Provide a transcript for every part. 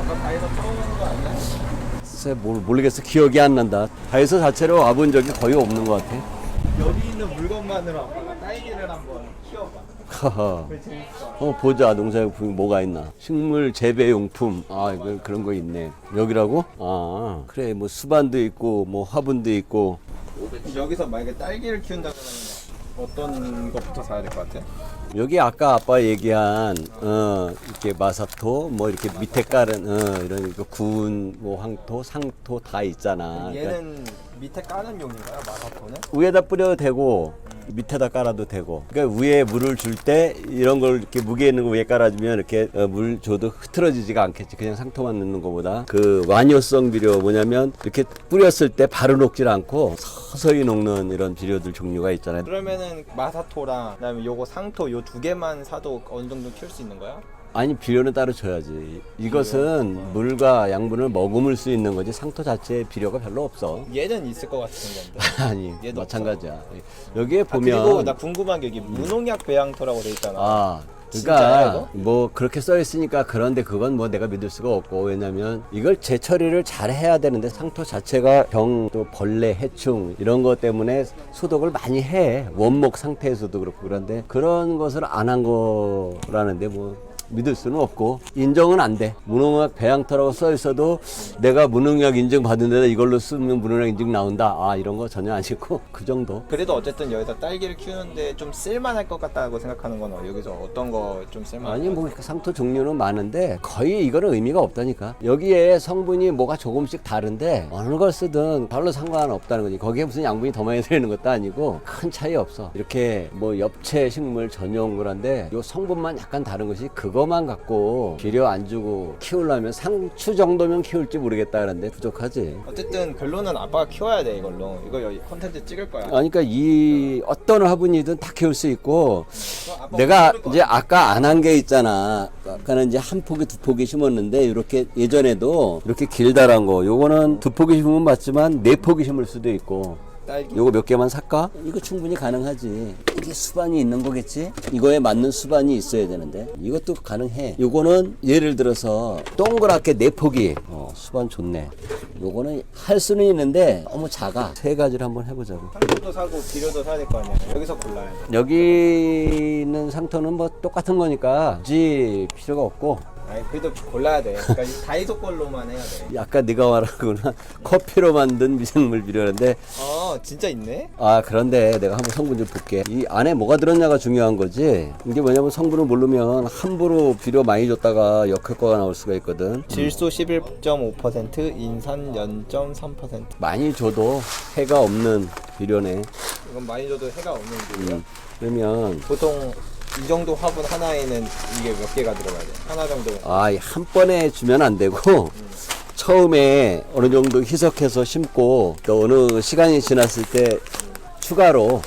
아까 다이소 처음 오는 거 아니야? 글쎄 모르겠어. 기억이 안 난다. 다이소 자체로 와본 적이 거의 없는 것 같아. 여기 있는 물건만으로 아빠가 딸기를 한번 키워봐. 하하. 그게 재밌어. 보자. 농사용품이 뭐가 있나. 식물 재배용품. 아, 이거 그런 거 있네. 여기라고? 아, 그래. 뭐 수반도 있고, 뭐 화분도 있고. 여기서 만약에 딸기를 키운다면 어떤 것부터 사야 될 것 같아? 여기 아까 아빠 얘기한 이렇게 마사토 뭐 이렇게 밑에 깔은 이런 거 구운 뭐 황토, 상토 다 있잖아. 그러니까 얘는 밑에 까는 용인가요? 마사토는? 위에다 뿌려도 되고 밑에다 깔아도 되고. 그러니까 위에 물을 줄 때 이런 걸 이렇게 무게 있는 거 위에 깔아주면 이렇게 물 줘도 흐트러지지가 않겠지. 그냥 상토만 넣는 거보다. 그 완효성 비료 뭐냐면 이렇게 뿌렸을 때 바로 녹질 않고 서서히 녹는 이런 비료들 종류가 있잖아요. 그러면은 마사토랑 그다음에 요거 상토 요 두 개만 사도 어느 정도 키울 수 있는 거야? 아니 비료는 따로 줘야지. 이것은 물과 양분을 머금을 수 있는 거지 상토 자체에 비료가 별로 없어. 얘는 있을 것 같은 건데. 아니 얘도 마찬가지야. 여기에 아, 그리고 보면 나 궁금한 게 여기 무농약 배양토라고 돼 있잖아. 아 진짜야, 그러니까 이거? 뭐 그렇게 써 있으니까 그런데 그건 뭐 내가 믿을 수가 없고 왜냐면 이걸 재처리를 잘 해야 되는데 상토 자체가 병 또 벌레 해충 이런 것 때문에 소독을 많이 해 원목 상태에서도 그렇고 그런데 그런 것을 안 한 거라는데 뭐 믿을 수는 없고 인정은 안 돼. 무농약 배양토라고 써 있어도 내가 무농약 인증 받은 데다 이걸로 쓰면 무농약 인증 나온다. 아 이런 거 전혀 아니고 그 정도. 그래도 어쨌든 여기서 딸기를 키우는데 좀 쓸만할 것 같다고 생각하는 건 여기서 어떤 거 좀 쓸만할 아니 것 뭐 상토 종류는 많은데 거의 이거는 의미가 없다니까. 여기에 성분이 뭐가 조금씩 다른데 어느 걸 쓰든 별로 상관없다는 거지. 거기에 무슨 양분이 더 많이 들어있는 것도 아니고 큰 차이 없어. 이렇게 뭐 엽채 식물 전용 그런데 요 성분만 약간 다른 것이 그거만 갖고 비료 안 주고 키우려면 상추 정도면 키울지 모르겠다 그런데 부족하지. 어쨌든 결론은 아빠가 키워야 돼 이걸로. 이거 여기 컨텐츠 찍을 거야. 그러니까 이 어떤 화분이든 다 키울 수 있고 아빠 내가 키울 것 이제 아까 안 한 게 있잖아. 아까는 이제 한 포기 두 포기 심었는데 이렇게 예전에도 이렇게 길다란 거 요거는 두 포기 심으면 맞지만 네 포기 심을 수도 있고 딸기. 요거 몇 개만 살까? 이거 충분히 가능하지. 이게 수반이 있는 거겠지? 이거에 맞는 수반이 있어야 되는데 이것도 가능해. 요거는 예를 들어서 동그랗게 네 포기 수반 좋네. 요거는 할 수는 있는데 너무 작아. 세 가지를 한번 해보자고. 상토도 사고 비료도 사야 될 거 아니야. 여기서 골라야 돼. 여기 있는 상토는 뭐 똑같은 거니까 굳이 필요가 없고 아니 그래도 골라야 돼. 그러니까 이 다이소 걸로만 해야 돼. 아까 네가 말하거나 커피로 만든 미생물 비료인데 아 진짜 있네? 아 그런데 내가 한번 성분 좀 볼게. 이 안에 뭐가 들었냐가 중요한 거지. 이게 뭐냐면 성분을 모르면 함부로 비료 많이 줬다가 역효과가 나올 수가 있거든. 질소 11.5%, 인산 0.3%. 많이 줘도 해가 없는 비료네. 이건 많이 줘도 해가 없는 비료. 그러면 보통 이 정도 화분 하나에는 이게 몇 개가 들어가야 돼? 하나 정도. 한 번에 주면 안 되고 처음에 어느 정도 희석해서 심고 또 어느 시간이 지났을 때 추가로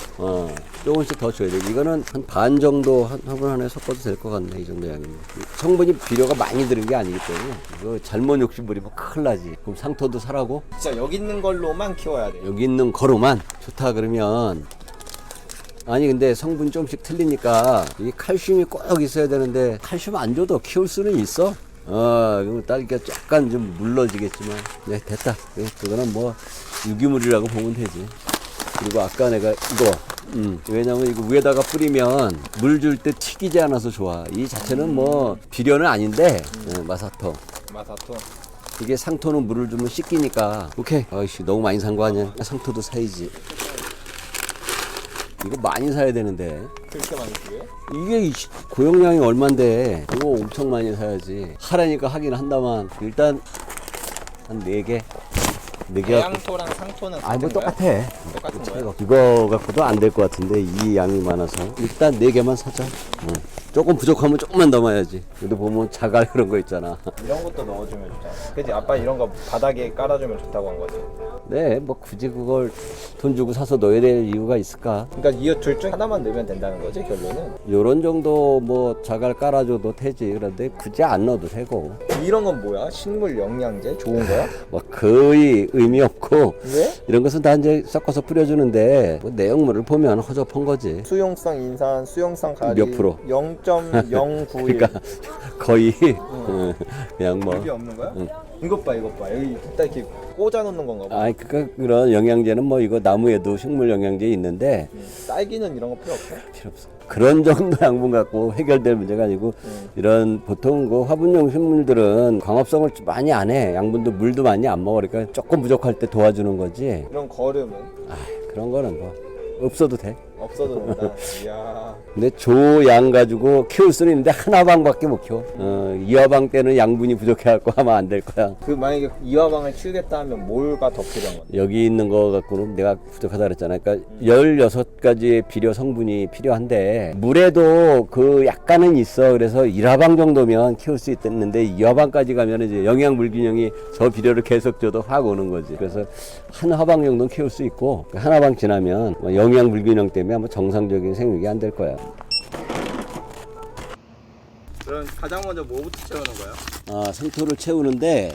조금씩 더 줘야 돼. 이거는 한 반 정도 화분 하나에 섞어도 될 것 같네. 이 정도 양이면. 성분이 비료가 많이 들은 게 아니기 때문에 이거 잘못 욕심 부리면 큰일 나지. 그럼 상토도 사라고 진짜 여기 있는 걸로만 키워야 돼. 여기 있는 거로만 좋다 그러면 아니 근데 성분 조금씩 틀리니까 이 칼슘이 꼭 있어야 되는데 칼슘 안 줘도 키울 수는 있어. 그럼 딸기가 약간 좀 물러지겠지만 네 됐다. 그거는 뭐 유기물이라고 보면 되지. 그리고 아까 내가 이거 왜냐면 이거 위에다가 뿌리면 물 줄 때 튀기지 않아서 좋아. 이 자체는 뭐 비료는 아닌데 마사토. 마사토. 이게 상토는 물을 주면 씻기니까 오케이. 아이씨 너무 많이 산 거 아니야? 상토도 사야지. 이거 많이 사야 되는데 그렇게 많이 필요해? 이게 고용량이 얼만데 이거 엄청 많이 사야지. 하라니까 하긴 한다만 일단 한 4개 4개 배양토랑 상토는 아니 뭐 같은 거야? 똑같아. 똑같은 차이가 거야? 없어. 이거 갖고도 안 될 것 같은데 이 양이 많아서 일단 4개만 사자. 조금 부족하면 조금만 더 넣어야지. 여기 보면 자갈 그런 거 있잖아. 이런 것도 넣어주면 좋잖아. 그치? 아빠 이런 거 바닥에 깔아주면 좋다고 한 거지. 네, 뭐 굳이 그걸 돈 주고 사서 넣어야 될 이유가 있을까? 그러니까 이 둘 중 하나만 넣으면 된다는 거지 결론은. 요런 정도 뭐 자갈 깔아줘도 되지. 그런데 굳이 안 넣어도 되고 이런 건 뭐야? 식물 영양제? 좋은 거야? 뭐 거의 의미 없고 왜? 이런 것은 다 이제 섞어서 뿌려주는데 뭐 내용물을 보면 허접한 거지. 수용성 인산, 수용성 가리 몇 프로? 0. 0.091. 그러니까 거의 그냥 뭐. 물이 없는 거야? 이것 봐. 여기 딱 이렇게 꽂아 놓는 건가 봐. 아, 그러니까 그런 영양제는 뭐 이거 나무에도 식물 영양제 있는데 딸기는 이런 거 필요 없어? 필요 없어. 그런 정도 양분 갖고 해결될 문제가 아니고 이런 보통 그 화분용 식물들은 광합성을 좀 많이 안 해. 양분도 물도 많이 안 먹어. 그러니까 조금 부족할 때 도와주는 거지. 이런 거름은 아, 그런 거는 뭐 없어도 돼. 없어도 된다. 이야. 근데 조양 가지고 키울 수는 있는데 하나방밖에 못 키워. 이화방 때는 양분이 부족해갖고 하면 안 될 거야. 그 만약에 이화방을 키우겠다 하면 뭐가 더 필요한 건데? 여기 있는 거 갖고는 내가 부족하다 그랬잖아. 그러니까 16가지의 비료 성분이 필요한데 물에도 그 약간은 있어. 그래서 1화방 정도면 키울 수 있겠는데 2화방까지 가면 이제 영양 불균형이 저 비료를 계속 줘도 확 오는 거지. 그래서 한 화방 정도는 키울 수 있고 한 화방 지나면 뭐 영양 불균형 때문에 아마 정상적인 생육이 안 될 거야. 그럼 가장 먼저 뭐부터 채우는 거야? 아, 상토를 채우는데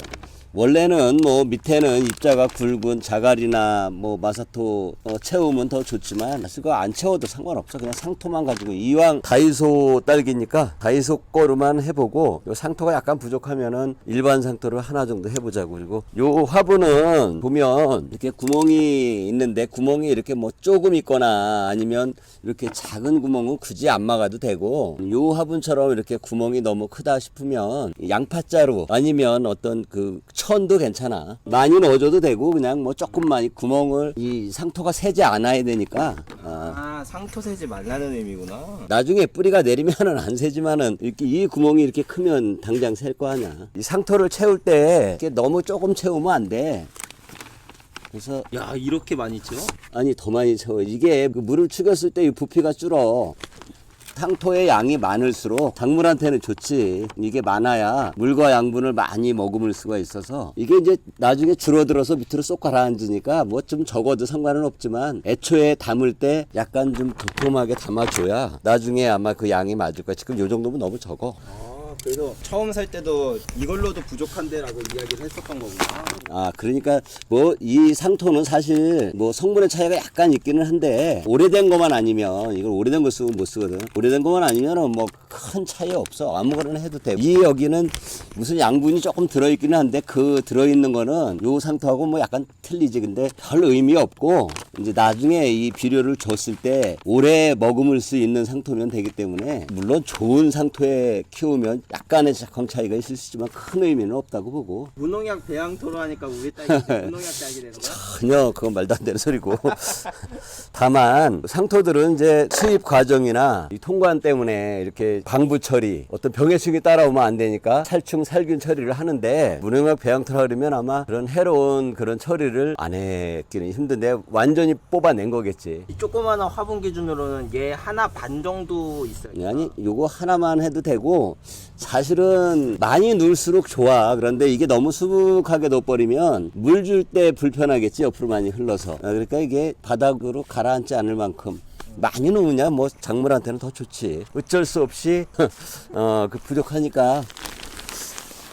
원래는 뭐 밑에는 입자가 굵은 자갈이나 뭐 마사토 채우면 더 좋지만 그거 안 채워도 상관없어. 그냥 상토만 가지고 이왕 다이소 딸기니까 다이소 거로만 해보고 요 상토가 약간 부족하면은 일반 상토를 하나 정도 해보자고. 그리고 요 화분은 보면 이렇게 구멍이 있는데 구멍이 이렇게 뭐 조금 있거나 아니면 이렇게 작은 구멍은 굳이 안 막아도 되고 요 화분처럼 이렇게 구멍이 너무 크다 싶으면 양파자루 아니면 어떤 그 천도 괜찮아. 많이 넣어줘도 되고 그냥 뭐 조금만 구멍을 이 상토가 새지 않아야 되니까 상토 세지 말라는 의미구나. 나중에 뿌리가 내리면은 안 새지만은 이렇게 이 구멍이 이렇게 크면 당장 셀 거 아니야. 이 상토를 채울 때 이렇게 너무 조금 채우면 안 돼. 그래서 야, 이렇게 많이 채워? 아니 더 많이 채워. 이게 그 물을 축였을 때 이 부피가 줄어. 상토의 양이 많을수록 작물한테는 좋지. 이게 많아야 물과 양분을 많이 머금을 수가 있어서 이게 이제 나중에 줄어들어서 밑으로 쏙 가라앉으니까 뭐 좀 적어도 상관은 없지만 애초에 담을 때 약간 좀 도톰하게 담아줘야 나중에 아마 그 양이 맞을 거야. 지금 요 정도면 너무 적어. 그래서 처음 살 때도 이걸로도 부족한데라고 이야기를 했었던 거구나. 아, 그러니까 뭐 이 상토는 사실 뭐 성분의 차이가 약간 있기는 한데 오래된 것만 아니면 이걸 오래된 거 쓰고 못 쓰거든. 오래된 것만 아니면은 뭐 큰 차이 없어. 아무거나 해도 돼. 이 여기는 무슨 양분이 조금 들어있기는 한데 그 들어있는 거는 요 상토하고 뭐 약간 틀리지. 근데 별 의미 없고 이제 나중에 이 비료를 줬을 때 오래 머금을 수 있는 상토면 되기 때문에 물론 좋은 상토에 키우면 약간의 작황 차이가 있을 수 있지만 큰 의미는 없다고 보고. 무농약 배양토로 하니까 우리 딸기 무농약 딸기 되는 거야? 전혀 그건 말도 안 되는 소리고. 다만 상토들은 이제 수입 과정이나 이 통관 때문에 이렇게 방부 처리 어떤 병해충이 따라오면 안 되니까 살충 살균 처리를 하는데 무농약 배양토라 그러면 아마 그런 해로운 그런 처리를 안 했기는 힘든데 완전히 뽑아낸 거겠지. 이 조그마한 화분 기준으로는 얘 하나 반 정도 있어요. 아니 요거 하나만 해도 되고 사실은 많이 넣을수록 좋아. 그런데 이게 너무 수북하게 넣어버리면 물 줄 때 불편하겠지. 옆으로 많이 흘러서. 그러니까 이게 바닥으로 가라앉지 않을 만큼 많이 넣으냐 뭐 작물한테는 더 좋지. 어쩔 수 없이 그 부족하니까.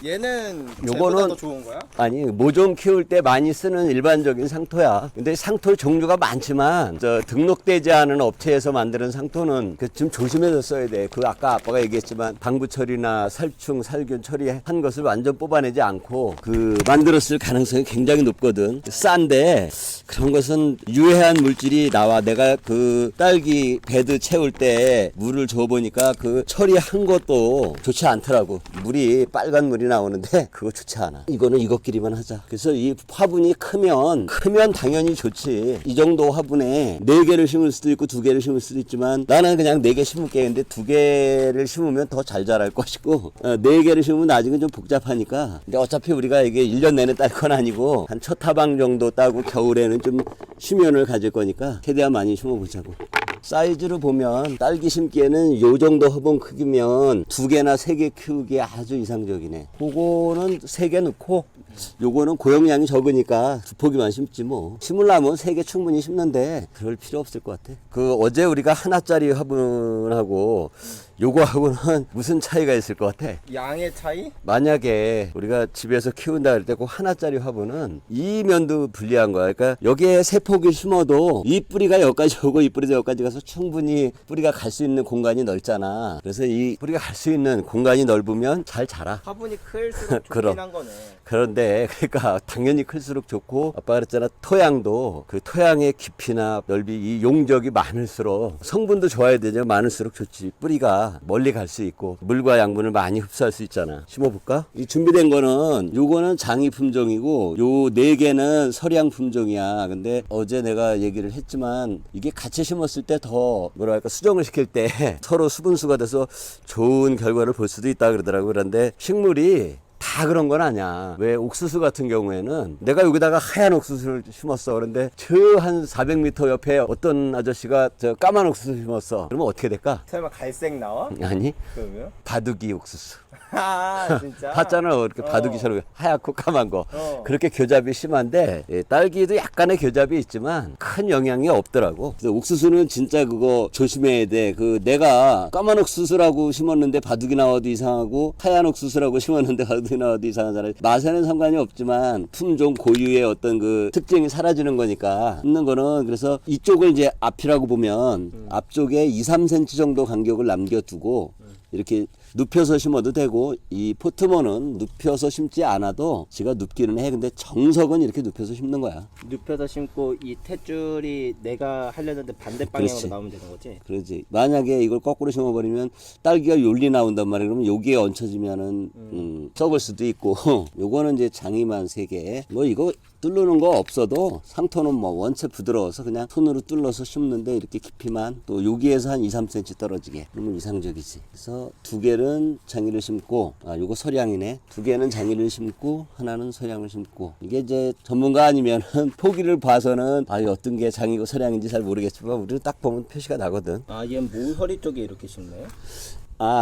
얘는 요거는- 쟤보다 더 좋은 거야? 아니 모종 키울 때 많이 쓰는 일반적인 상토야. 근데 상토 종류가 많지만 저 등록되지 않은 업체에서 만드는 상토는 좀 조심해서 써야 돼. 그 아까 아빠가 얘기했지만 방부 처리나 살충 살균 처리한 것을 완전 뽑아내지 않고 그 만들었을 가능성이 굉장히 높거든. 싼데 그런 것은 유해한 물질이 나와. 내가 그 딸기 베드 채울 때 물을 줘보니까 그 처리한 것도 좋지 않더라고. 물이 빨간 물이 나오는데 그거 좋지 않아. 이거는 이것끼리만 하자. 그래서 이 화분이 크면 당연히 좋지. 이 정도 화분에 4개를 심을 수도 있고 2개를 심을 수도 있지만 나는 그냥 4개 심을게. 근데 2개를 심으면 더 잘 자랄 것이고 4개를 심으면 나중에 좀 복잡하니까. 근데 어차피 우리가 이게 1년 내내 딸 건 아니고 한 첫 타방 정도 따고 겨울에는 좀 쉬면을 가질 거니까 최대한 많이 심어보자고. 사이즈로 보면 딸기 심기에는 요 정도 화분 크기면 2개나 3개 키우기 아주 이상적이네. 그거는 3개 넣고 요거는 고용량이 적으니까 2포기만 심지 뭐. 심으려면 3개 충분히 심는데 그럴 필요 없을 것 같아. 그 어제 우리가 하나짜리 화분하고 요거하고는 무슨 차이가 있을 것 같아? 양의 차이? 만약에 우리가 집에서 키운다 할 때 꼭 하나짜리 화분은 이 면도 불리한 거야. 그러니까 여기에 세 폭을 심어도 이 뿌리가 여기까지 오고 이 뿌리도 여기까지 가서 충분히 뿌리가 갈 수 있는 공간이 넓잖아. 그래서 이 뿌리가 갈 수 있는 공간이 넓으면 잘 자라. 화분이 클수록 그럼. 좋긴 한 거네. 그런데 그러니까 당연히 클수록 좋고, 아빠가 그랬잖아, 토양도 그 토양의 깊이나 넓이, 이 용적이 많을수록 성분도 좋아야 되죠. 많을수록 좋지. 뿌리가 멀리 갈 수 있고 물과 양분을 많이 흡수할 수 있잖아. 심어볼까? 이 준비된 거는, 요거는 장이 품종이고 요 네 개는 서량 품종이야. 근데 어제 내가 얘기를 했지만 이게 같이 심었을 때 더 뭐랄까 수정을 시킬 때 서로 수분수가 돼서 좋은 결과를 볼 수도 있다 그러더라고. 그런데 식물이 다 그런 건 아니야. 왜 옥수수 같은 경우에는 내가 여기다가 하얀 옥수수를 심었어. 그런데 저 한 400m 옆에 어떤 아저씨가 저 까만 옥수수 심었어. 그러면 어떻게 될까? 설마 갈색 나와? 아니, 그러면? 바둑이 옥수수. 아 진짜? 봤잖아. 이렇게 바둑이처럼 하얗고 까만 거. 어. 그렇게 교잡이 심한데, 예, 딸기도 약간의 교잡이 있지만 큰 영향이 없더라고. 그래서 옥수수는 진짜 그거 조심해야 돼. 그 내가 까만 옥수수라고 심었는데 바둑이 나와도 이상하고, 하얀 옥수수라고 심었는데 바둑이 나와도 이상하잖아. 맛에는 상관이 없지만 품종 고유의 어떤 그 특징이 사라지는 거니까 심는 거는. 그래서 이쪽을 이제 앞이라고 보면 앞쪽에 2, 3cm 정도 간격을 남겨두고 이렇게 눕혀서 심어도 되고, 이 포트먼은 눕혀서 심지 않아도 지가 눕기는 해. 근데 정석은 이렇게 눕혀서 심는 거야. 눕혀서 심고 이 탯줄이 내가 하려는데 반대 방향으로 그렇지. 나오면 되는 거지? 그러지. 만약에 이걸 거꾸로 심어버리면 딸기가 요리 나온단 말이야. 그러면 여기에 얹혀지면은 썩을 수도 있고. 요거는 이제 장이만 3개. 뭐 이거 뚫는 거 없어도 상토는 뭐 원체 부드러워서 그냥 손으로 뚫러서 심는데, 이렇게 깊이만 또 여기에서 한 2, 3cm 떨어지게. 그러면 이상적이지. 그래서 2개는 장이를 심고, 요거 서량이네. 2개는 장이를 심고 하나는 서량을 심고. 이게 이제 전문가 아니면은 포기를 봐서는 어떤 게 장이고 서량인지 잘 모르겠지만 우리는 딱 보면 표시가 나거든. 아 얘는 모서리 쪽에 이렇게 심네?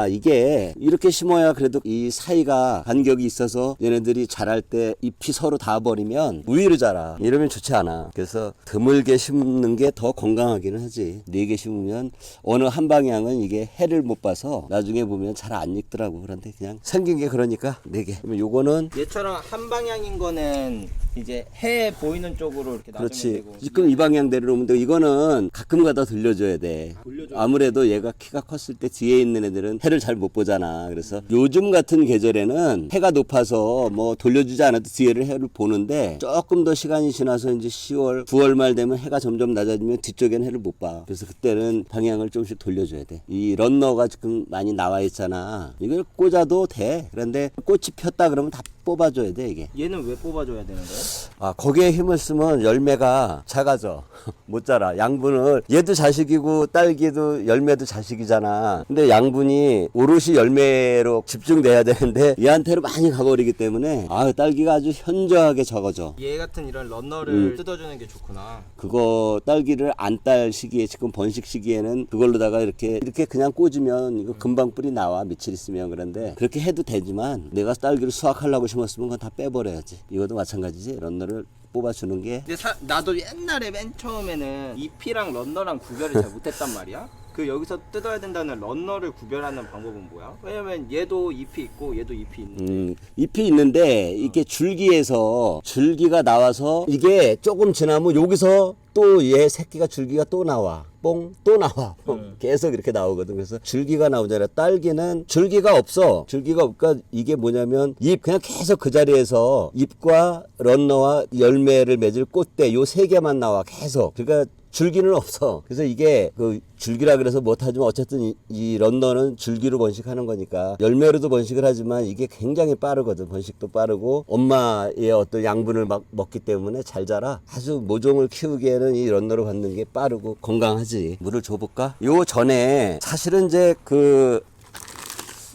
이게 이렇게 심어야 그래도 이 사이가 간격이 있어서 얘네들이 자랄 때 잎이 서로 닿아버리면 우위로 자라. 이러면 좋지 않아. 그래서 드물게 심는 게 더 건강하기는 하지. 4개 심으면 어느 한 방향은 이게 해를 못 봐서 나중에 보면 잘 안 익더라고. 그런데 그냥 생긴 게 그러니까 4개. 그러면 요거는, 얘처럼 한 방향인 거는 이제 해 보이는 쪽으로 이렇게 놔주면 그렇지. 되고. 지금 이 방향대로 놓으면 되고, 이거는 가끔 가다 돌려줘야 돼. 아무래도 얘가 키가 컸을 때 뒤에 있는 애들은 해를 잘 못 보잖아. 그래서 요즘 같은 계절에는 해가 높아서 뭐 돌려주지 않아도 뒤에를 해를 보는데, 조금 더 시간이 지나서 이제 10월, 9월 말 되면 해가 점점 낮아지면 뒤쪽엔 해를 못 봐. 그래서 그때는 방향을 조금씩 돌려줘야 돼. 이 런너가 지금 많이 나와 있잖아. 이걸 꽂아도 돼. 그런데 꽃이 폈다 그러면 다 뽑아줘야 돼, 이게. 얘는 왜 뽑아줘야 되는 거야? 거기에 힘을 쓰면 열매가 작아져. 못 자라. 양분을, 얘도 자식이고 딸기도 열매도 자식이잖아. 근데 양분이 오롯이 열매로 집중돼야 되는데 얘한테로 많이 가버리기 때문에 딸기가 아주 현저하게 적어져. 얘 같은 이런 런너를 뜯어주는 게 좋구나. 그거 딸기를 안 딸 시기에, 지금 번식 시기에는 그걸로다가 이렇게 그냥 꽂으면 이거 금방 뿌리 나와, 며칠 있으면. 그런데 그렇게 해도 되지만 내가 딸기를 수확하려고 심었으면 그건 다 빼버려야지. 이것도 마찬가지지. 런너를 뽑아주는 게. 근데 나도 옛날에 맨 처음에는 잎이랑 런너랑 구별을 잘 못했단 말이야. 그 여기서 뜯어야 된다는 런너를 구별하는 방법은 뭐야? 왜냐면 얘도 잎이 있고 얘도 잎이 있는데. 잎이 있는데 이게 줄기에서 줄기가 나와서 이게 조금 지나면 여기서 또 얘 새끼가 줄기가 또 나와. 뽕 또 나와. 계속 이렇게 나오거든. 그래서 줄기가 나오잖아. 딸기는 줄기가 없어. 줄기가 없으니까 이게 뭐냐면 잎 그냥 계속 그 자리에서 잎과 런너와 열매를 맺을 꽃대 요 3개만 나와 계속. 그러니까 줄기는 없어. 그래서 이게 그 줄기라 그래서 못하지만 어쨌든 이 런너는 줄기로 번식하는 거니까 열매로도 번식을 하지만 이게 굉장히 빠르거든. 번식도 빠르고 엄마의 어떤 양분을 막 먹기 때문에 잘 자라. 아주 모종을 키우기에는 이 런너로 받는 게 빠르고 건강하지. 물을 줘볼까? 요 전에 사실은 이제 그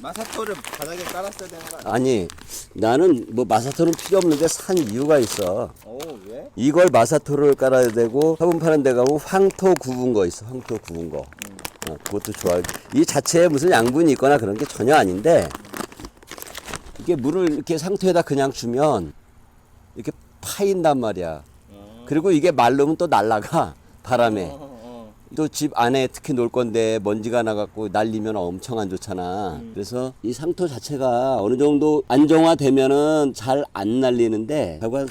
마사토를 바닥에 깔았어야 되는 거 아니야? 아니 나는 뭐 마사토는 필요 없는데 산 이유가 있어. 오 왜? 이걸 마사토를 깔아야 되고, 화분 파는 데 가면 황토 구운 거 있어. 황토 구운 거. 그것도 좋아. 이 자체에 무슨 양분이 있거나 그런 게 전혀 아닌데, 이게 물을 이렇게 상토에다 그냥 주면 이렇게 파인단 말이야. 그리고 이게 마르면 또 날아가, 바람에. 또 집 안에 특히 놀 건데 먼지가 나갖고 날리면 엄청 안 좋잖아. 그래서 이 상토 자체가 어느 정도 안정화되면은 잘 안 날리는데 결국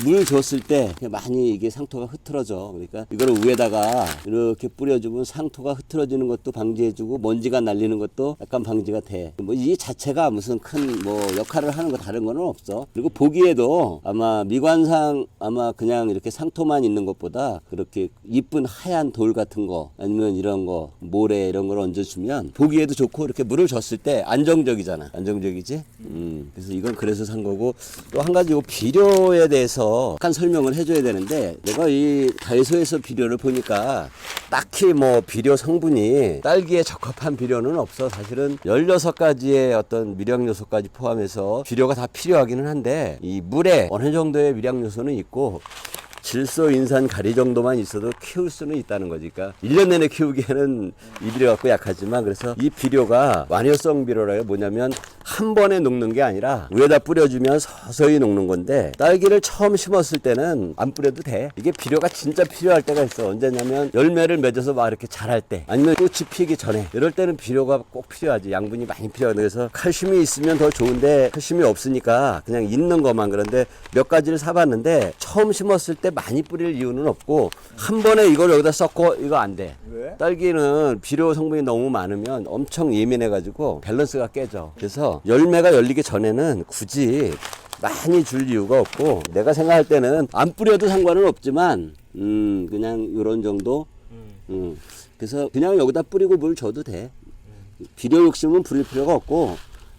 물 줬을 때 많이 이게 상토가 흐트러져. 그러니까 이거를 위에다가 이렇게 뿌려주면 상토가 흐트러지는 것도 방지해주고 먼지가 날리는 것도 약간 방지가 돼. 뭐 이 자체가 무슨 큰 뭐 역할을 하는 거 다른 거는 없어. 그리고 보기에도 아마 미관상 아마 그냥 이렇게 상토만 있는 것보다 그렇게 이쁜 하얀 돌 같은 거 아니면 이런 거 모래 이런 걸 얹어주면 보기에도 좋고 이렇게 물을 줬을 때 안정적이잖아. 안정적이지? 그래서 이건 그래서 산 거고 또 한 가지 요 비료에 대해서 약간 설명을 해줘야 되는데 내가 이 다이소에서 비료를 보니까 딱히 뭐 비료 성분이 딸기에 적합한 비료는 없어. 사실은 16가지의 어떤 미량 요소까지 포함해서 비료가 다 필요하기는 한데 이 물에 어느 정도의 미량 요소는 있고 질소, 인산, 가리 정도만 있어도 키울 수는 있다는 거지. 그러니까 1년 내내 키우기에는 이 비료 갖고 약하지만 그래서 이 비료가 완효성 비료라요. 뭐냐면 한 번에 녹는 게 아니라 위에다 뿌려주면 서서히 녹는 건데 딸기를 처음 심었을 때는 안 뿌려도 돼. 이게 비료가 진짜 필요할 때가 있어. 언제냐면 열매를 맺어서 막 이렇게 자랄 때 아니면 꽃이 피기 전에 이럴 때는 비료가 꼭 필요하지. 양분이 많이 필요하다. 그래서 칼슘이 있으면 더 좋은데 칼슘이 없으니까 그냥 있는 것만. 그런데 몇 가지를 사봤는데 처음 심었을 때 많이 뿌릴 이유는 없고 한 번에 이걸 여기다 섞고 이거 안 돼. 왜? 딸기는 비료 성분이 너무 많으면 엄청 예민해가지고 밸런스가 깨져. 그래서 열매가 열리기 전에는 굳이 많이 줄 이유가 없고 내가 생각할 때는 안 뿌려도 상관은 없지만 그냥 이런 정도. 그래서 그냥 여기다 뿌리고 물 줘도 돼. 비료 욕심은 부릴 필요가 없고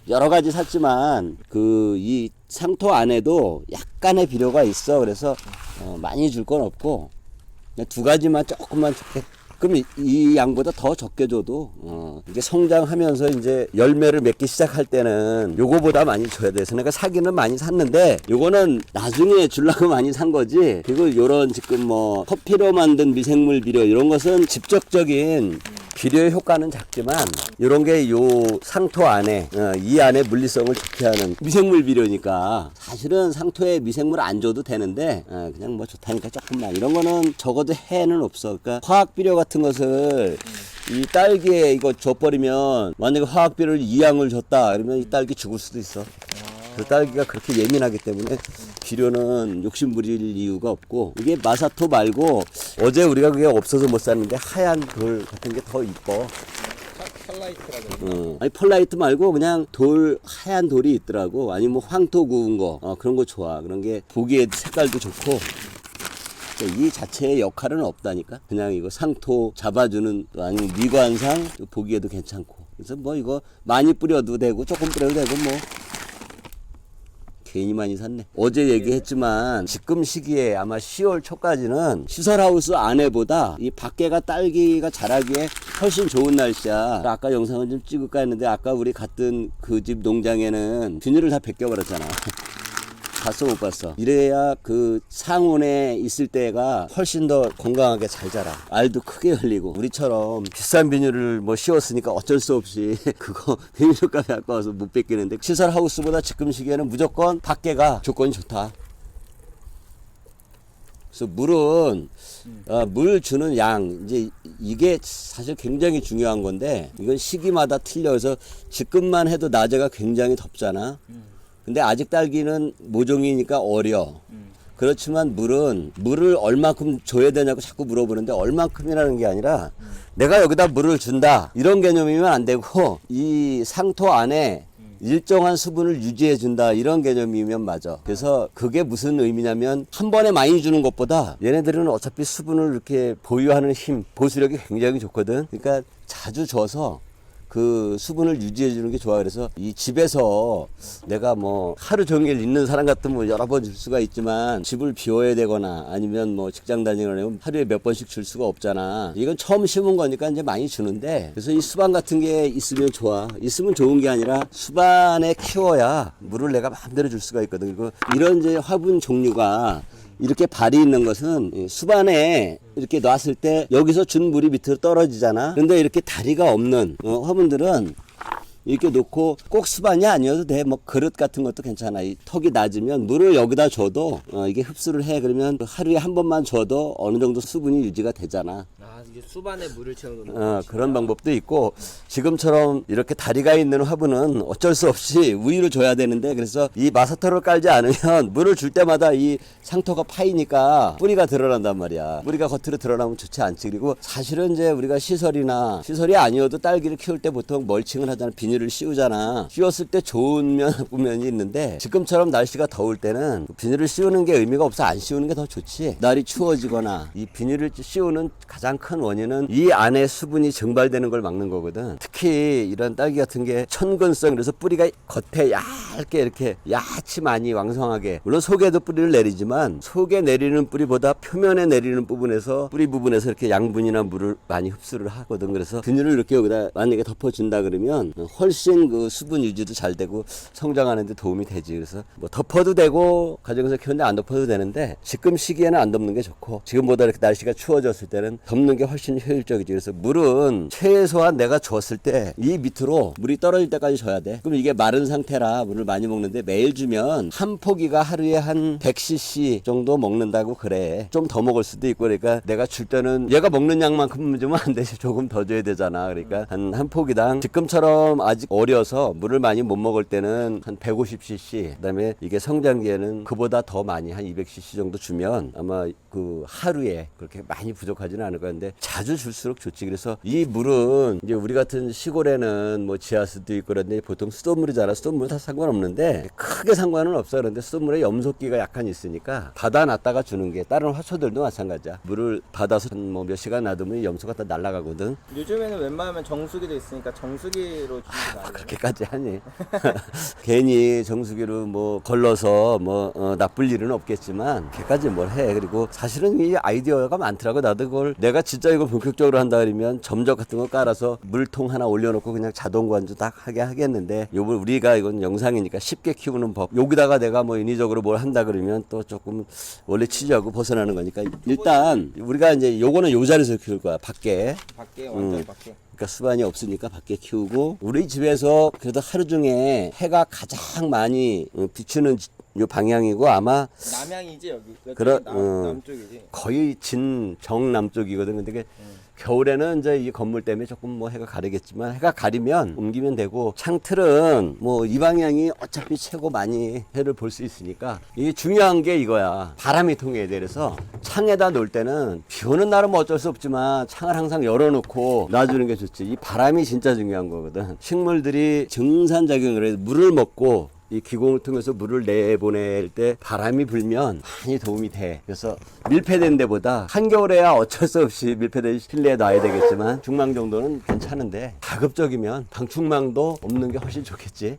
여러 가지 샀지만 이 상토 안에도 약간의 비료가 있어. 그래서 많이 줄 건 없고 그냥 2가지만 조금만 적게. 그럼 이 양보다 더 적게 줘도 이게 성장하면서 이제 열매를 맺기 시작할 때는 요거보다 많이 줘야 돼. 그래서 내가 사기는 많이 샀는데 요거는 나중에 주려고 많이 산 거지. 그리고 요런 지금 뭐 커피로 만든 미생물 비료 이런 것은 직접적인 비료의 효과는 작지만 이런 게 요 상토 안에 이 안에 물리성을 좋게 하는 미생물 비료니까 사실은 상토에 미생물 안 줘도 되는데 그냥 뭐 좋다니까 조금만 이런 거는 적어도 해는 없어. 그러니까 화학 비료 같은 것을 이 딸기에 이거 줘버리면 만약에 화학 비료를 2양을 줬다 그러면 이 딸기 죽을 수도 있어. 그 딸기가 그렇게 예민하기 때문에 비료는 욕심 부릴 이유가 없고 이게 마사토 말고 어제 우리가 그게 없어서 못 샀는데 하얀 돌 같은 게 더 이뻐. 펄라이트라고. 아니 펄라이트 말고 그냥 돌 하얀 돌이 있더라고. 아니면 뭐 황토 구운 거 그런 거 좋아. 그런 게 보기에 색깔도 좋고 이 자체의 역할은 없다니까. 그냥 이거 상토 잡아주는 아니면 미관상 보기에도 괜찮고. 그래서 뭐 이거 많이 뿌려도 되고 조금 뿌려도 되고 뭐 괜히 많이 샀네. 어제 얘기했지만 지금 시기에 아마 10월 초까지는 시설하우스 안에보다 이 밖에가 딸기가 자라기에 훨씬 좋은 날씨야. 아까 영상을 좀 찍을까 했는데 아까 우리 갔던 그 집 농장에는 비닐을 다 벗겨버렸잖아. 봤어 못 봤어? 이래야 그 상온에 있을 때가 훨씬 더 건강하게 잘 자라. 알도 크게 열리고 우리처럼 비싼 비닐을 뭐 씌웠으니까 어쩔 수 없이 그거 비닐값이 아까워서 못 뺏기는데 시설 하우스보다 지금 시기에는 무조건 밖에가 조건이 좋다. 그래서 물은 물 주는 양 이제 이게 사실 굉장히 중요한 건데 이건 시기마다 틀려서 지금만 해도 낮에가 굉장히 덥잖아. 근데 아직 딸기는 모종이니까 어려. 그렇지만 물을 얼마큼 줘야 되냐고 자꾸 물어보는데 얼마큼이라는 게 아니라 내가 여기다 물을 준다 이런 개념이면 안 되고 이 상토 안에 일정한 수분을 유지해 준다 이런 개념이면 맞아. 그래서 그게 무슨 의미냐면 한 번에 많이 주는 것보다 얘네들은 어차피 수분을 이렇게 보유하는 힘 보수력이 굉장히 좋거든. 그러니까 자주 줘서 그 수분을 유지해 주는 게 좋아. 그래서 이 집에서 내가 뭐 하루 종일 있는 사람 같으면 여러 번 줄 수가 있지만 집을 비워야 되거나 아니면 뭐 직장 다니거나 하루에 몇 번씩 줄 수가 없잖아. 이건 처음 심은 거니까 이제 많이 주는데 그래서 이 수반 같은 게 있으면 좋아. 있으면 좋은 게 아니라 수반에 키워야 물을 내가 마음대로 줄 수가 있거든. 그리고 이런 이제 화분 종류가 이렇게 발이 있는 것은 수반에 이렇게 놨을 때 여기서 준 물이 밑으로 떨어지잖아. 근데 이렇게 다리가 없는 화분들은 이렇게 놓고 꼭 수반이 아니어도 돼. 뭐 그릇 같은 것도 괜찮아. 이 턱이 낮으면 물을 여기다 줘도 이게 흡수를 해. 그러면 하루에 한 번만 줘도 어느 정도 수분이 유지가 되잖아. 아, 이게 수반에 물을 채우는 그런 방법도 있고 지금처럼 이렇게 다리가 있는 화분은 어쩔 수 없이 우유를 줘야 되는데 그래서 이 마사토를 깔지 않으면 물을 줄 때마다 이 상토가 파이니까 뿌리가 드러난단 말이야. 뿌리가 겉으로 드러나면 좋지 않지. 그리고 사실은 이제 우리가 시설이 아니어도 딸기를 키울 때 보통 멀칭을 하잖아. 비닐을 씌우잖아. 씌웠을 때 좋은 면 나쁜 면이 있는데 지금처럼 날씨가 더울 때는 비닐을 씌우는 게 의미가 없어. 안 씌우는 게 더 좋지. 날이 추워지거나 이 비닐을 씌우는 가장 큰 원인은 이 안에 수분이 증발되는 걸 막는 거거든. 특히 이런 딸기 같은 게 천근성, 그래서 뿌리가 겉에 얇게 이렇게 야치 많이 왕성하게, 물론 속에도 뿌리를 내리지만 속에 내리는 뿌리보다 표면에 내리는 부분에서 뿌리 부분에서 이렇게 양분이나 물을 많이 흡수를 하거든. 그래서 비닐을 이렇게 여기다 만약에 덮어준다 그러면 훨씬 그 수분 유지도 잘 되고 성장하는 데 도움이 되지. 그래서 뭐 덮어도 되고 가정에서 키우는데 안 덮어도 되는데 지금 시기에는 안 덮는 게 좋고 지금보다 이렇게 날씨가 추워졌을 때는 덮는 게 훨씬 효율적이지. 그래서 물은 최소한 내가 줬을 때 이 밑으로 물이 떨어질 때까지 줘야 돼. 그럼 이게 마른 상태라 물을 많이 먹는데 매일 주면 한 포기가 하루에 한 100cc 정도 먹는다고 그래. 좀 더 먹을 수도 있고. 그러니까 내가 줄 때는 얘가 먹는 양만큼 주면 안 되지. 조금 더 줘야 되잖아. 그러니까 한 포기당 지금처럼 아직 어려서 물을 많이 못 먹을 때는 한 150cc, 그다음에 이게 성장기에는 그보다 더 많이 한 200cc 정도 주면 아마 그 하루에 그렇게 많이 부족하지는 않을 건데 자주 줄수록 좋지. 그래서 이 물은 이제 우리 같은 시골에는 뭐 지하수도 있고 그런데 보통 수돗물이잖아. 수돗물 다 상관없는데 크게 상관은 없어. 그런데 수돗물에 염소기가 약간 있으니까 받아놨다가 주는 게, 다른 화초들도 마찬가지야. 물을 받아서 뭐 몇 시간 놔두면 염소가 다 날아가거든. 요즘에는 웬만하면 정수기도 있으니까 정수기로 주는 거 아니에요? 그렇게까지 하니. 괜히 정수기로 뭐 걸러서 뭐 나쁠 일은 없겠지만 걔까지 뭘 해. 그리고 사실은 이 아이디어가 많더라고. 나도 그걸 내가 진짜 이거 본격적으로 한다 그러면 점적 같은 거 깔아서 물통 하나 올려놓고 그냥 자동 관주 딱 하게 하겠는데, 요번 우리가 이건 영상이니까 쉽게 키우는 법, 여기다가 내가 뭐 인위적으로 뭘 한다 그러면 또 조금 원래 취지하고 벗어나는 거니까 일단 우리가 이제 요거는 요 자리에서 키울 거야. 밖에 완전 밖에. 그러니까 수반이 없으니까 밖에 키우고, 우리 집에서 그래도 하루 중에 해가 가장 많이 비추는 요 방향이고 아마 남향이지 여기. 그런 남쪽이지. 거의 정남쪽이거든. 근데 겨울에는 이제 이 건물 때문에 조금 뭐 해가 가리겠지만 해가 가리면 옮기면 되고, 창틀은 뭐 이 방향이 어차피 최고 많이 해를 볼 수 있으니까. 이게 중요한 게 이거야. 바람이 통해야 돼. 그래서 창에다 놓을 때는 비 오는 날은 뭐 어쩔 수 없지만 창을 항상 열어놓고 놔주는 게 좋지. 이 바람이 진짜 중요한 거거든. 식물들이 증산작용을 해서 물을 먹고 이 기공을 통해서 물을 내보낼 때 바람이 불면 많이 도움이 돼. 그래서 밀폐된 데보다 한겨울에야 어쩔 수 없이 밀폐된 실내에 놔야 되겠지만 중망 정도는 괜찮은데, 가급적이면 방충망도 없는 게 훨씬 좋겠지.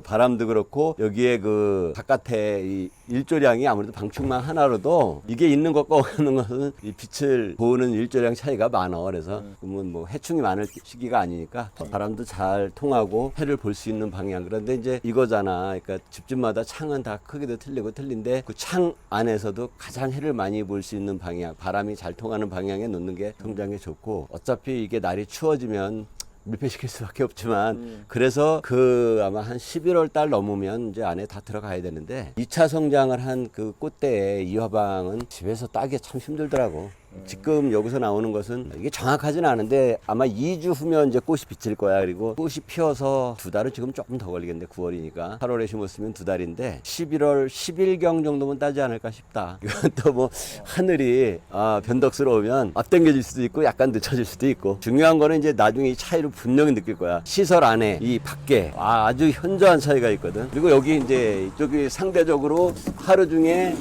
바람도 그렇고 여기에 그 바깥에 이 일조량이 아무래도 방충망 하나로도 이게 있는 것과 없는 것은 이 빛을 보는 일조량 차이가 많아. 그래서 그러면 뭐 해충이 많을 시기가 아니니까 바람도 잘 통하고 해를 볼 수 있는 방향. 그런데 이제 이거잖아. 그러니까 집집마다 창은 다 크기도 틀리고 틀린데 그 창 안에서도 가장 해를 많이 볼 수 있는 방향, 바람이 잘 통하는 방향에 놓는 게 성장에 좋고, 어차피 이게 날이 추워지면 밀폐시킬 수밖에 없지만 그래서 그 아마 한 11월 달 넘으면 이제 안에 다 들어가야 되는데, 2차 성장을 한 그 꽃대에 이 화방은 집에서 따기 참 힘들더라고. 지금 여기서 나오는 것은 이게 정확하지는 않은데 아마 2주 후면 이제 꽃이 비칠 거야. 그리고 꽃이 피어서 2달은 지금 조금 더 걸리겠는데 9월이니까 8월에 심었으면 2달인데 11월 10일경 정도면 따지 않을까 싶다. 이건 또 뭐 하늘이 변덕스러우면 앞당겨질 수도 있고 약간 늦춰질 수도 있고, 중요한 거는 이제 나중에 이 차이를 분명히 느낄 거야. 시설 안에 이 밖에 아주 현저한 차이가 있거든. 그리고 여기 이제 이쪽이 상대적으로 하루 중에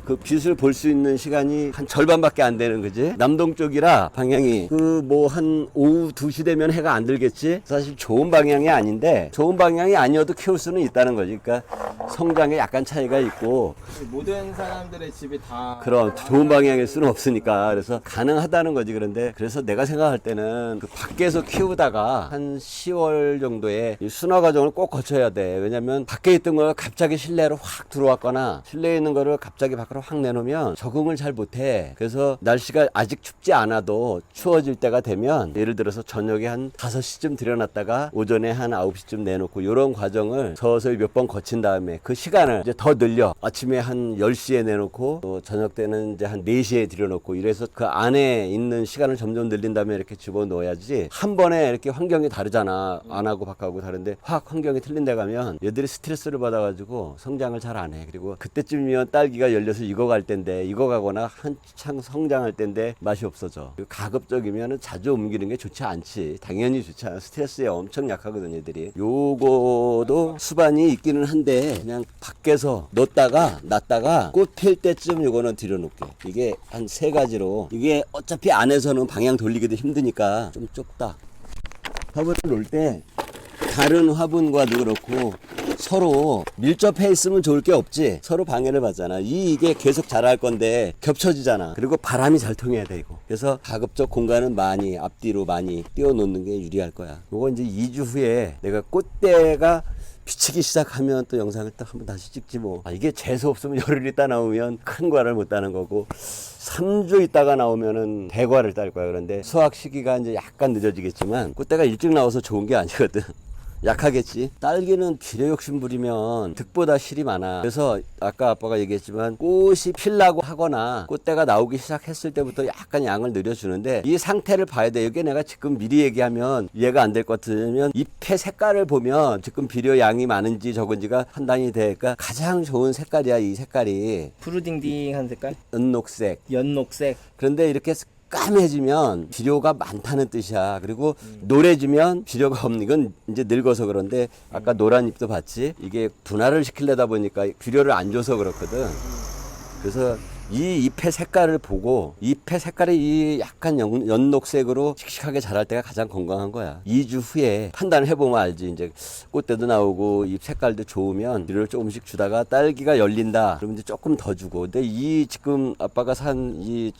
그 빛을 볼 수 있는 시간이 한 절반밖에 안 되는 거지. 남동 쪽이라 방향이 그 뭐 한 오후 2시 되면 해가 안 들겠지. 사실 좋은 방향이 아닌데, 좋은 방향이 아니어도 키울 수는 있다는 거지. 그러니까 성장에 약간 차이가 있고, 모든 사람들의 집이 다 그럼 좋은 방향일 수는 없으니까 그래서 가능하다는 거지. 그런데 그래서 내가 생각할 때는 그 밖에서 키우다가 한 10월 정도에 이 순화 과정을 꼭 거쳐야 돼. 왜냐면 밖에 있던 걸 갑자기 실내로 확 들어왔거나 실내에 있는 거를 갑자기 밖으로 바로 확 내놓으면 적응을 잘 못해. 그래서 날씨가 아직 춥지 않아도 추워질 때가 되면 예를 들어서 저녁에 한 5시쯤 들여놨다가 오전에 한 9시쯤 내놓고 이런 과정을 서서히 몇 번 거친 다음에 그 시간을 이제 더 늘려. 아침에 한 10시에 내놓고 또 저녁 때는 이제 한 4시에 들여놓고 이래서 그 안에 있는 시간을 점점 늘린 다음에 이렇게 집어넣어야지 한 번에 이렇게 환경이 다르잖아. 안하고 밖하고 다른데 확 환경이 틀린 데 가면 얘들이 스트레스를 받아가지고 성장을 잘 안 해. 그리고 그때쯤이면 딸기가 열려서 익어갈 텐데 익어가거나 한창 성장할 텐데 맛이 없어져. 가급적이면 자주 옮기는 게 좋지 않지. 당연히 좋지 않아. 스트레스에 엄청 약하거든 얘들이. 요거도 수반이 있기는 한데 그냥 밖에서 놨다가 꽃 필 때쯤 요거는 들여놓게. 이게 한 3가지로 이게 어차피 안에서는 방향 돌리기도 힘드니까 좀 좁다. 화분을 놓을 때 다른 화분과도 그렇고 서로 밀접해 있으면 좋을 게 없지. 서로 방해를 받잖아. 이게 계속 자랄 건데 겹쳐지잖아. 그리고 바람이 잘 통해야 돼 이거. 그래서 가급적 공간은 많이 앞뒤로 많이 띄워놓는 게 유리할 거야. 요거 이제 2주 후에 내가 꽃대가 비치기 시작하면 또 영상을 딱 한번 다시 찍지 뭐. 이게 재수 없으면 열흘 있다 나오면 큰 과를 못 따는 거고 3주 있다가 나오면은 대과를 딸 거야. 그런데 수확 시기가 이제 약간 늦어지겠지만 꽃대가 일찍 나와서 좋은 게 아니거든. 약하겠지. 딸기는 비료 욕심 부리면 득보다 실이 많아. 그래서 아까 아빠가 얘기했지만 꽃이 필라고 하거나 꽃대가 나오기 시작했을 때부터 약간 양을 늘려주는데 이 상태를 봐야 돼. 이게 내가 지금 미리 얘기하면 이해가 안 될 것 같으면 잎의 색깔을 보면 지금 비료 양이 많은지 적은지가 판단이 돼. 그러니까 가장 좋은 색깔이야 이 색깔이. 푸르딩딩한 색깔? 연녹색. 연녹색. 그런데 이렇게 까매지면 비료가 많다는 뜻이야. 그리고 노래지면 비료가 없는, 이건 이제 늙어서 그런데 아까 노란 잎도 봤지? 이게 분할을 시키려다 보니까 비료를 안 줘서 그렇거든. 그래서 이 잎의 색깔을 보고 잎의 색깔이 이 약간 연녹색으로 씩씩하게 자랄 때가 가장 건강한 거야. 2주 후에 판단을 해보면 알지. 이제 꽃대도 나오고 잎 색깔도 좋으면 비료를 조금씩 주다가 딸기가 열린다. 그러면 이제 조금 더 주고. 근데 이 지금 아빠가 산 이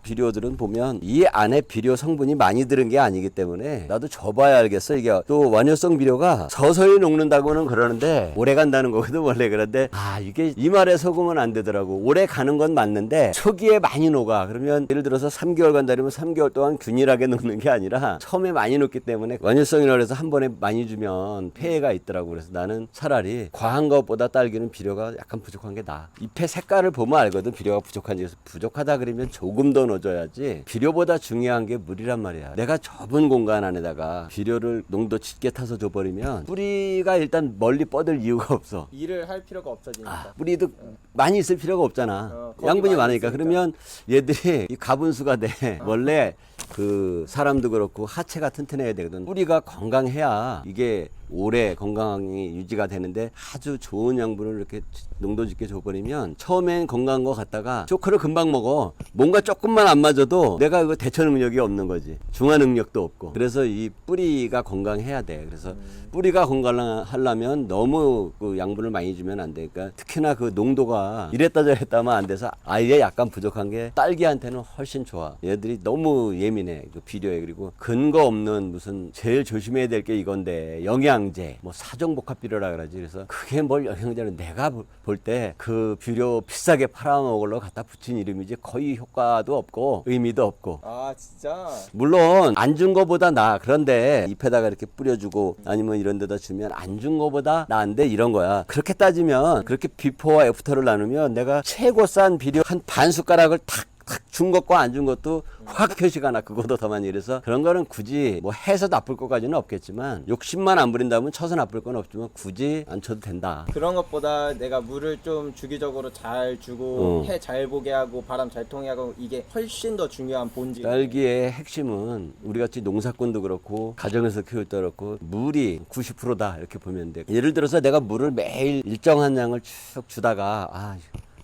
비료들은 보면 이 안에 비료 성분이 많이 들은 게 아니기 때문에 나도 줘봐야 알겠어. 이게 또 완효성 비료가 서서히 녹는다고는 그러는데 오래 간다는 거거든 원래. 그런데 이게 이 말에 속으면 안 되더라고. 오래 가는 건 맞는데 초기에 많이 녹아. 그러면 예를 들어서 3개월 간다면 3개월 동안 균일하게 녹는 게 아니라 처음에 많이 녹기 때문에 완효성이라고 해서 한 번에 많이 주면 폐해가 있더라고. 그래서 나는 차라리 과한 것보다 딸기는 비료가 약간 부족한 게 나아. 잎의 색깔을 보면 알거든 비료가 부족한지. 그래서 부족하다 그러면 조금 더 넣어줘야지. 비료보다 중요한 게 물이란 말이야. 내가 좁은 공간 안에다가 비료를 농도 짙게 타서 줘버리면 뿌리가 일단 멀리 뻗을 이유가 없어. 일을 할 필요가 없어지니까. 뿌리도 많이 있을 필요가 없잖아. 거기 양분이 많이 많으니까. 있으니까. 그러면 얘들이 이 가분수가 돼. 원래 그 사람도 그렇고 하체가 튼튼해야 되거든. 뿌리가 건강해야 이게 오래 건강이 유지가 되는데 아주 좋은 양분을 이렇게 농도 짙게 줘버리면 처음엔 건강한 거 같다가 초크를 금방 먹어. 뭔가 조금만 안 맞아도 내가 이거 대처 능력이 없는 거지. 중화 능력도 없고. 그래서 이 뿌리가 건강해야 돼. 그래서 뿌리가 건강하려면 너무 그 양분을 많이 주면 안 돼. 그러니까 특히나 그 농도가 이랬다 저랬다 하면 안 돼서 아예 약간 부족한 게 딸기한테는 훨씬 좋아. 얘들이 너무 예민해. 그 비료에. 그리고 근거 없는 무슨 제일 조심해야 될 게 이건데 영양제, 뭐 사종복합 비료라 그러지. 그래서 그게 뭘 영양제는 내가 볼 때 그 비료 비싸게 팔아먹으려고 갖다 붙인 이름이지 거의 효과도 없고 의미도 없고. 아 진짜? 물론 안 준 거보다 나아. 그런데 잎에다가 이렇게 뿌려주고 아니면 이런 데다 주면 안 준 거보다 나은데 이런 거야. 그렇게 따지면 그렇게 비포와 애프터를 나누면 내가 최고 싼 비료 한 반 숟가락을 탁 준 것과 안 준 것도 확 표시가 나. 그거도 더 많이. 이래서 그런 거는 굳이 뭐 해서 나쁠 것까지는 없겠지만 욕심만 안 부린다면 쳐서 나쁠 건 없지만 굳이 안 쳐도 된다. 그런 것보다 내가 물을 좀 주기적으로 잘 주고 해 잘 보게 하고 바람 잘 통하게 하고 이게 훨씬 더 중요한 본질. 딸기의 핵심은 우리같이 농사꾼도 그렇고 가정에서 키울 때 그렇고 물이 90%다 이렇게 보면 돼. 예를 들어서 내가 물을 매일 일정한 양을 쭉 주다가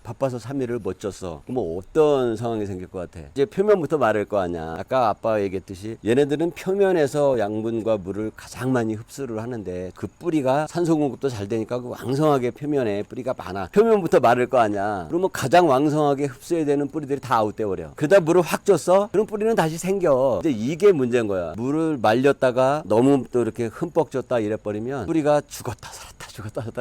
바빠서 3일을 못 줬어. 그럼 어떤 상황이 생길 것 같아? 이제 표면부터 마를 거 아니야. 아까 아빠가 얘기했듯이 얘네들은 표면에서 양분과 물을 가장 많이 흡수를 하는데 그 뿌리가 산소 공급도 잘 되니까 그 왕성하게 표면에 뿌리가 많아. 표면부터 마를 거 아니야. 그러면 가장 왕성하게 흡수해야 되는 뿌리들이 다 아웃돼버려. 그러다 물을 확 줬어? 그럼 뿌리는 다시 생겨. 근데 이게 문제인 거야. 물을 말렸다가 너무 또 이렇게 흠뻑 줬다 이래버리면 뿌리가 죽었다 살았다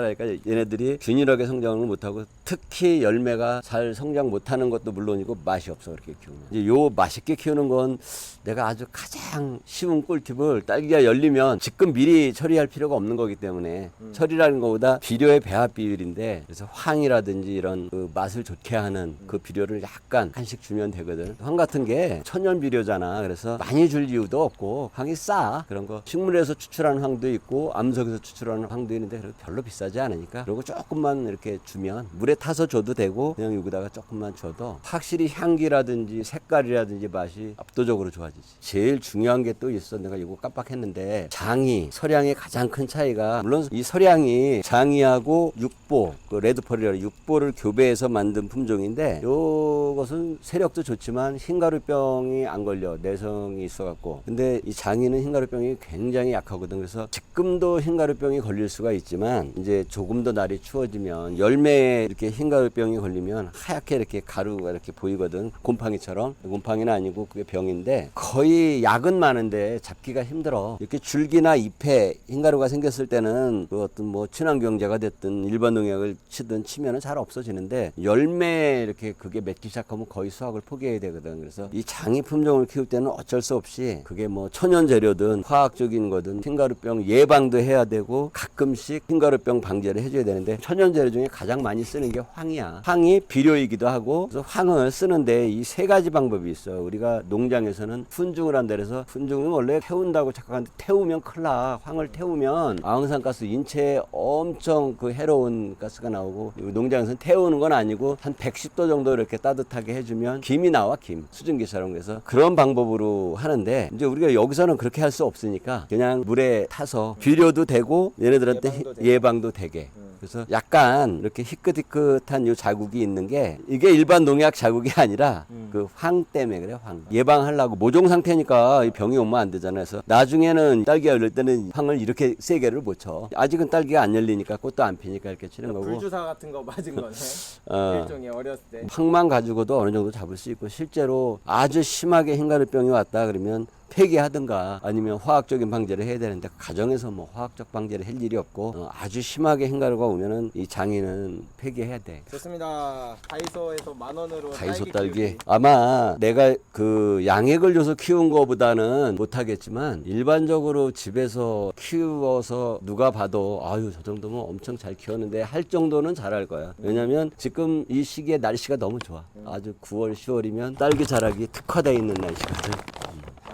하니까 얘네들이 균일하게 성장을 못하고 특히 열매가 잘 성장 못하는 것도 물론이고 맛이 없어 그렇게 키우면. 이제 요 맛있게 키우는 건 내가 아주 가장 쉬운 꿀팁을 딸기가 열리면 지금 미리 처리할 필요가 없는 거기 때문에 처리라는 것보다 비료의 배합 비율인데 그래서 황이라든지 이런 그 맛을 좋게 하는 그 비료를 약간씩 주면 되거든. 황 같은 게 천연 비료잖아. 그래서 많이 줄 이유도 없고 황이 싸. 그런 거 식물에서 추출하는 황도 있고 암석에서 추출하는 황도 있는데 별로 비싸지 않으니까 그리고 조금만 이렇게 주면 물에 타서 줘도 되고 그냥 여기다가 조금만 줘도 확실히 향기라든지 색깔이라든지 맛이 압도적으로 좋아지지. 제일 중요한 게 또 있어. 내가 이거 깜빡했는데 장이 서량의 가장 큰 차이가 물론 이 서량이 장이하고 육보 그 레드펄이라는 육보를 교배해서 만든 품종인데 요것은 세력도 좋지만 흰가루병이 안 걸려. 내성이 있어갖고. 근데 이 장이는 흰가루병이 굉장히 약하거든. 그래서 지금도 흰가루병이 걸릴 수가 있지만 이제 조금 더 날이 추워지면 열매에 이렇게 흰가루병이 걸리면 하얗게 이렇게 가루가 이렇게 보이거든. 곰팡이처럼. 곰팡이는 아니고 그게 병인데 거의 약은 많은데 잡기가 힘들어. 이렇게 줄기나 잎에 흰가루가 생겼을 때는 그 어떤 뭐 친환경제가 됐든 일반 농약을 치든 치면은 잘 없어지는데 열매에 이렇게 그게 맺기 시작하면 거의 수확을 포기해야 되거든. 그래서 이 장이 품종을 키울 때는 어쩔 수 없이 그게 뭐 천연 재료든 화학적인 거든 흰가루병 예방도 해야 되고 가끔씩 흰가루병 방제를 해줘야 되는데 천연 재료 중에 가장 많이 쓰는 게 황이야. 황이 비료이기도 하고 그래서 황을 쓰는데 이 세 가지 방법이 있어. 우리가 농장에서는 훈증을 한다 그래서 훈증은 원래 태운다고 착각하는데 태우면 큰일 나. 황을 태우면 아황산가스 인체에 엄청 그 해로운 가스가 나오고 농장에서는 태우는 건 아니고 한 110도 정도 이렇게 따뜻하게 해주면 김이 나와. 김 수증기처럼. 그래서 그런 방법으로 하는데 이제 우리가 여기서는 그렇게 할 수 없으니까 그냥 물에 타서 비료도 되고 얘네들한테 예방도 되게. 그래서 약간 이렇게 희끗희끗한 요 자국이 있는 게 이게 일반 농약 자국이 아니라 그 황 때문에 그래. 황 예방하려고 모종 상태니까 이 병이 오면 안 되잖아. 그래서 나중에는 딸기가 열릴 때는 황을 이렇게 세게를 못 쳐. 아직은 딸기가 안 열리니까 꽃도 안 피니까 이렇게 치는 거고. 불주사 같은 거 맞은 거네. 일종의 어렸을 때. 황만 가지고도 어느 정도 잡을 수 있고 실제로 아주 심하게 흰가루병이 왔다 그러면 폐기하든가 아니면 화학적인 방제를 해야 되는데 가정에서 뭐 화학적 방제를 할 일이 없고 아주 심하게 흰가루가 오면은 이 장인은 폐기해야 돼. 좋습니다. 다이소에서 10,000원으로 다이소 딸기. 아마 내가 그 양액을 줘서 키운 거보다는 못하겠지만 일반적으로 집에서 키워서 누가 봐도 아유 저 정도면 엄청 잘 키웠는데 할 정도는 잘할 거야. 왜냐면 지금 이 시기에 날씨가 너무 좋아. 아주 9월 10월이면 딸기 자라기 특화되어 있는 날씨거든.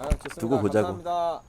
좋습니다. 두고 보자고. 감사합니다.